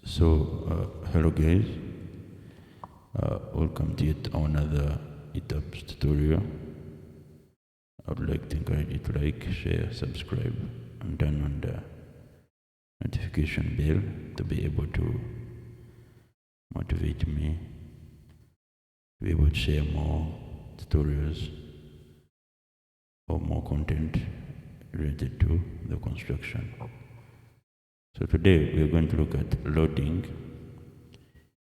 Hello guys, welcome to yet another Etabs tutorial. I would like to encourage you to like, share, subscribe, and turn on the notification bell to be able to motivate me to be able to share more tutorials or more content related to the construction. So today we are going to look at loading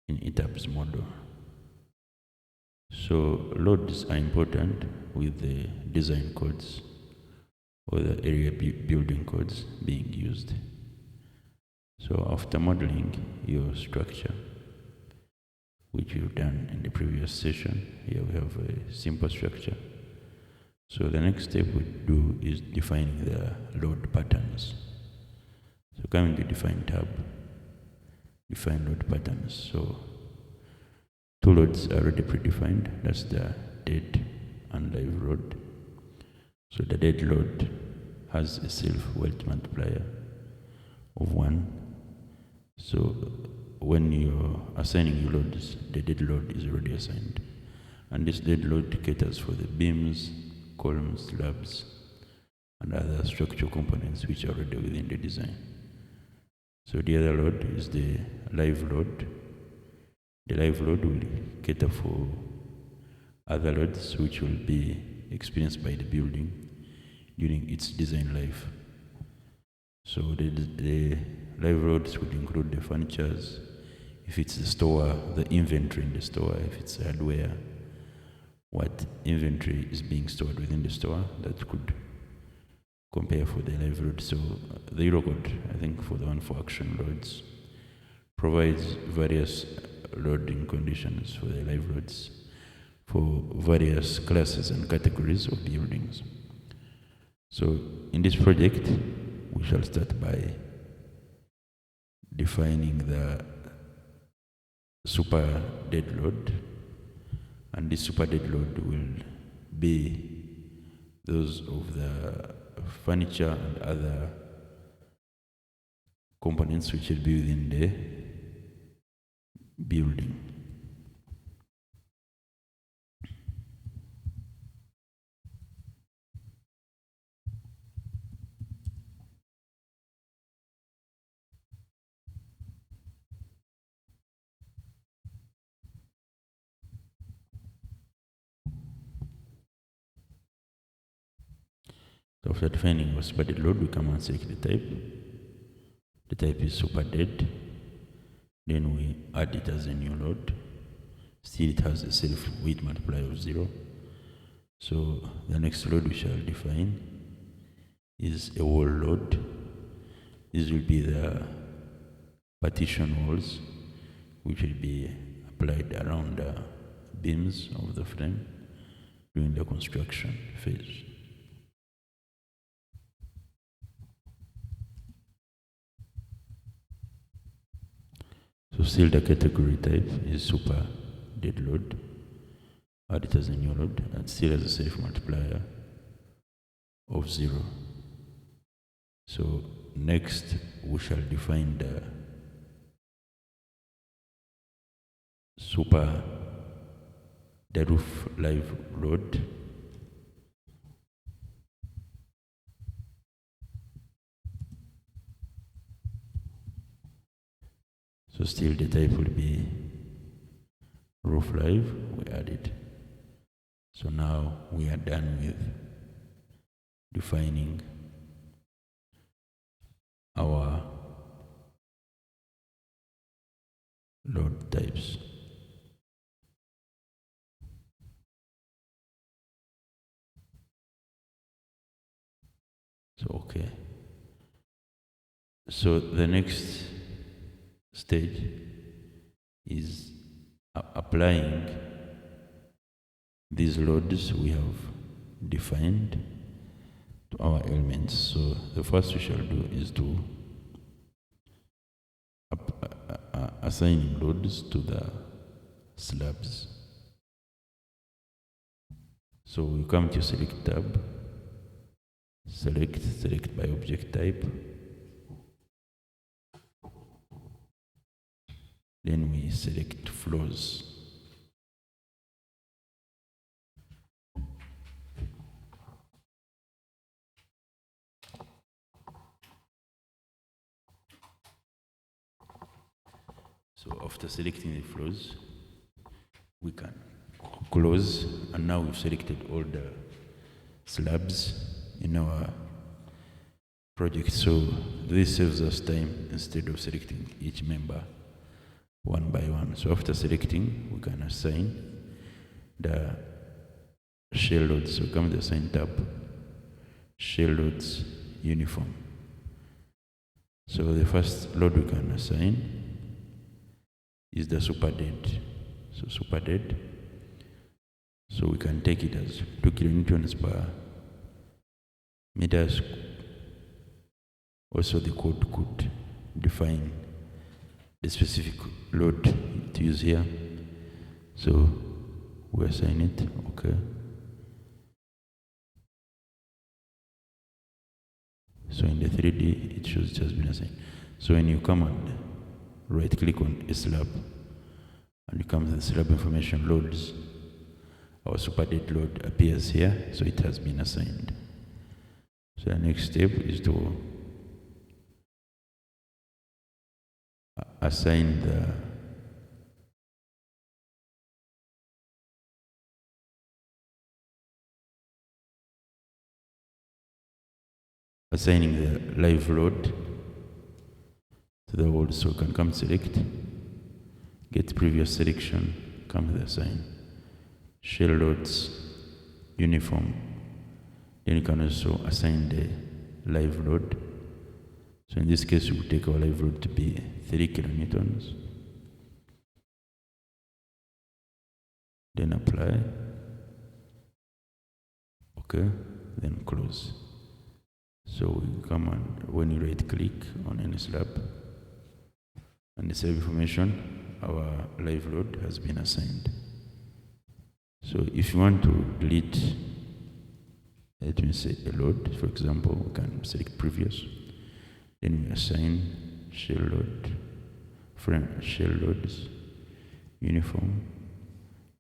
in Etabs model. So loads are important with the design codes or the area building codes being used. So after modeling your structure, which we've done in the previous session, here we have a simple structure. So the next step we do is defining the load patterns. So coming to define tab, define load patterns. So two loads are already predefined. That's the dead and live load. So the dead load has a self-weight multiplier of 1. So when you're assigning your loads, the dead load is already assigned. And this dead load caters for the beams, columns, slabs, and other structural components which are already within the design. So the other load is the live load. The live load will cater for other loads which will be experienced by the building during its design life. So the live loads would include the furnitures, if it's the store, the inventory in the store, if it's hardware, what inventory is being stored within the store that could compare for the live load. So the Euro code, I think for the one for action loads, provides various loading conditions for the live loads for various classes and categories of buildings. So in this project, we shall start by defining the super dead load, and this super dead load will be those of the furniture and other components which will be within the building. So after defining our super dead load, we come and select the type. The type is super dead. Then we add it as a new load. Still it has a self-weight multiplier of 0. So the next load we shall define is a wall load. This will be the partition walls which will be applied around the beams of the frame during the construction phase. So still the category type is super dead load. Add it as a new load and still has a self multiplier of 0. So next we shall define the roof live load. So still the type will be roof live, we add it. So now we are done with defining our load types. So okay. So the next stage is applying these loads we have defined to our elements. So the first we shall do is to assign loads to the slabs. So we come to select tab, select by object type, Then we select floors. So after selecting the floors, we can close, and now we've selected all the slabs in our project. So this saves us time instead of selecting each member one by one. So after selecting, we can assign the shell loads. So come to the assign tab, shell loads uniform. So the first load we can assign is the super dead. So super dead. So we can take it as 2 kilonewtons per meters. Also the code could define the specific load to use here. So we assign it, okay. So in the 3D, it shows it has been assigned. So when you come and right click on a slab, and you come to the slab information loads, our super dead load appears here, so it has been assigned. So the next step is to assign assigning the live load to the load. So you can come select, get previous selection, come to the assign shell loads uniform. Then you can also assign the live load. So in this case, we will take our live load to be 3 kilonewtons. Then apply. Okay, then close. So we come and when you right click on any slab and the slab information, our live load has been assigned. So if you want to delete, let me say a load, for example, we can select previous. Then we assign shell load, shell loads, uniform.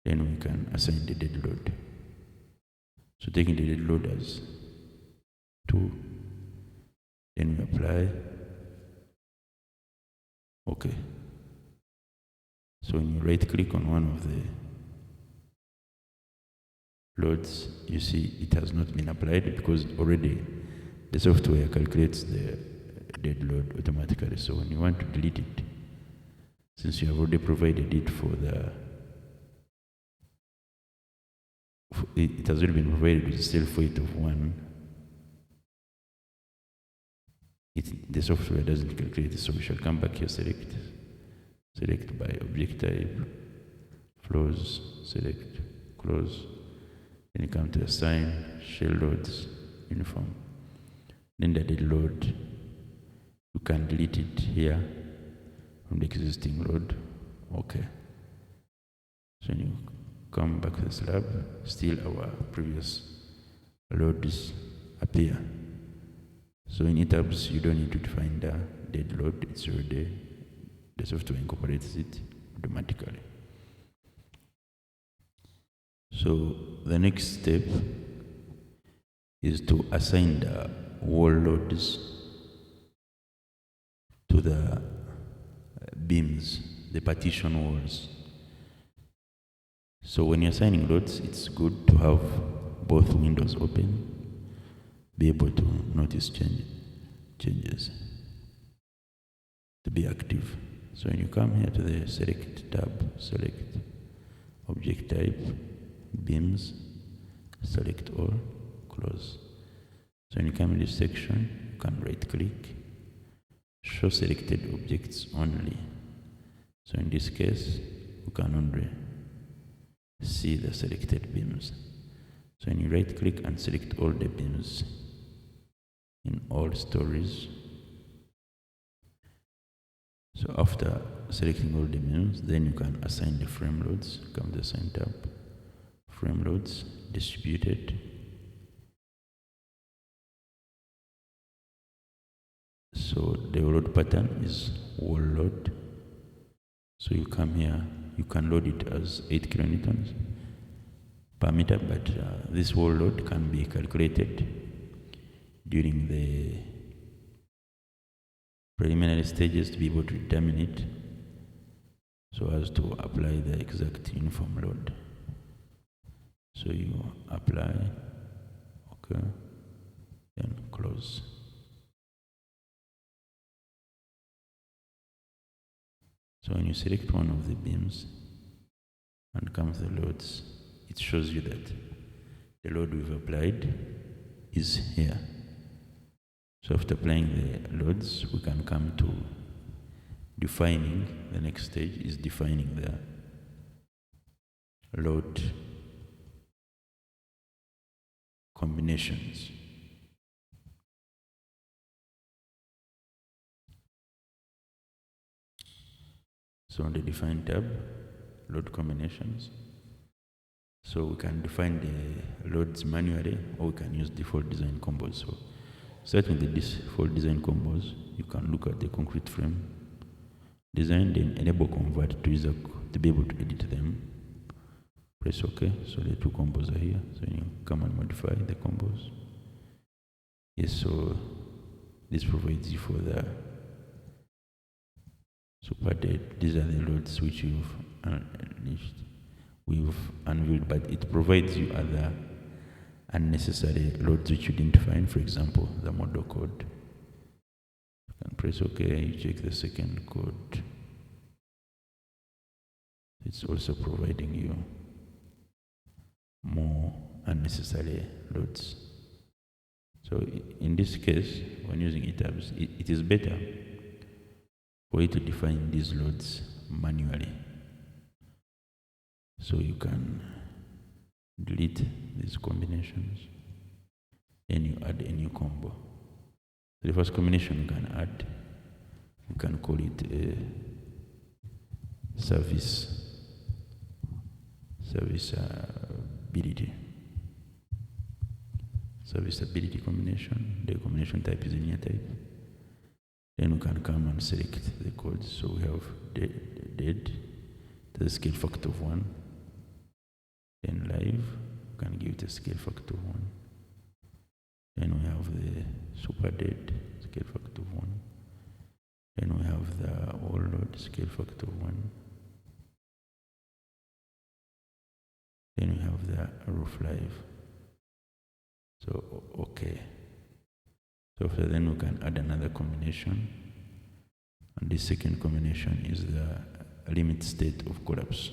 Then we can assign the dead load. So taking the dead load as 2, then we apply. Okay. So when you right click on one of the loads, you see it has not been applied because already the software calculates the dead load automatically. So when you want to delete it, since you have already provided it it has already been provided with a self weight of 1, the software doesn't calculate it. So we shall come back here, select by object type, flows, select, close. Then you come to assign shell loads uniform. Then the dead load, you can delete it here from the existing load. Okay. So when you come back to the slab, still our previous loads appear. So in Etabs, you don't need to define the dead load, it's already, the software incorporates it automatically. So the next step is to assign the wall loads to the beams, the partition walls. So when you're assigning loads, it's good to have both windows open, be able to notice changes, to be active. So when you come here to the select tab, select object type, beams, select all, close. So when you come in this section, you can right click, show selected objects only. So in this case, you can only see the selected beams. So when you right click and select all the beams in all stories. So after selecting all the beams, then you can assign the frame loads. Come to the assign tab, frame loads, distributed. So the load pattern is wall load. So So you come here, you can load it as 8 kilonewtons per meter, but this whole load can be calculated during the preliminary stages to be able to determine it so as to apply the exact uniform load. So you apply, okay, then close. So when you select one of the beams and come to the loads, it shows you that the load we've applied is here. So after applying the loads, we can come to defining. The next stage is defining the load combinations. So on the define tab, load combinations. So we can define the loads manually, or we can use default design combos. So starting with the default design combos, you can look at the concrete frame design, then enable convert to user to be able to edit them. Press OK. So the two combos are here. So you come and modify the combos. Yes, so this provides you for the super dead. These are the loads which we've unveiled, but it provides you other unnecessary loads which you didn't define. For example, the model code. You can press OK, you check the second code. It's also providing you more unnecessary loads. So in this case, when using Etabs, it is better for you to define these loads manually. So you can delete these combinations, then you add a new combo. So the first combination you can add, you can call it a serviceability combination. The combination type is linear type. Then we can come and select the codes. So we have dead to the scale factor of 1. Then live, we can give it a scale factor of 1. Then we have the super dead, scale factor of 1. Then we have the all load, scale factor of 1. Then we have the roof live. So, okay. So after then we can add another combination. And this second combination is the limit state of collapse.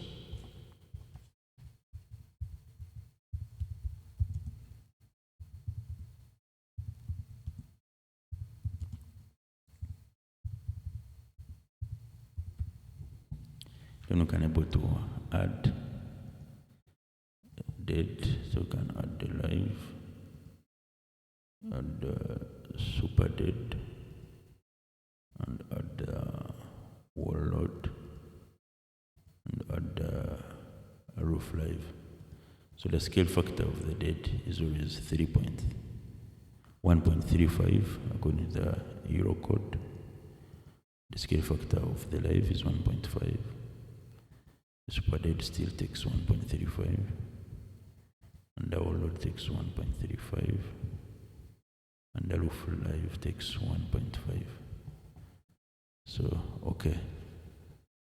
Then we can able to add dead, so we can add the live, add the super dead, and add the wall load, and add the roof live. So the scale factor of the dead is always 1.35 according to the Euro code. The scale factor of the live is 1.5. The super dead still takes 1.35. And the wall load takes 1.35, and the roof live takes 1.5. So, okay.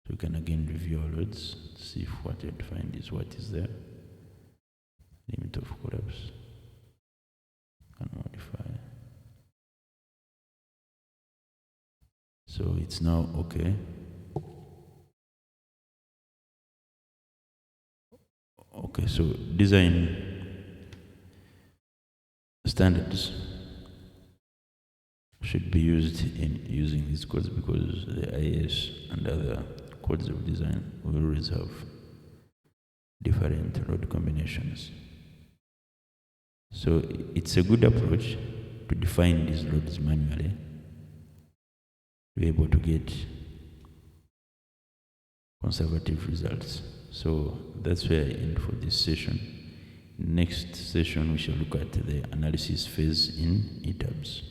So we can again review our loads, see if what you find is what is there. Limit of collapse. And modify. So it's now okay. Okay, so design standards should be used in using these codes, because the IS and other codes of design will always have different load combinations. So it's a good approach to define these loads manually, to be able to get conservative results. So that's where I end for this session. Next session we shall look at the analysis phase in Etabs.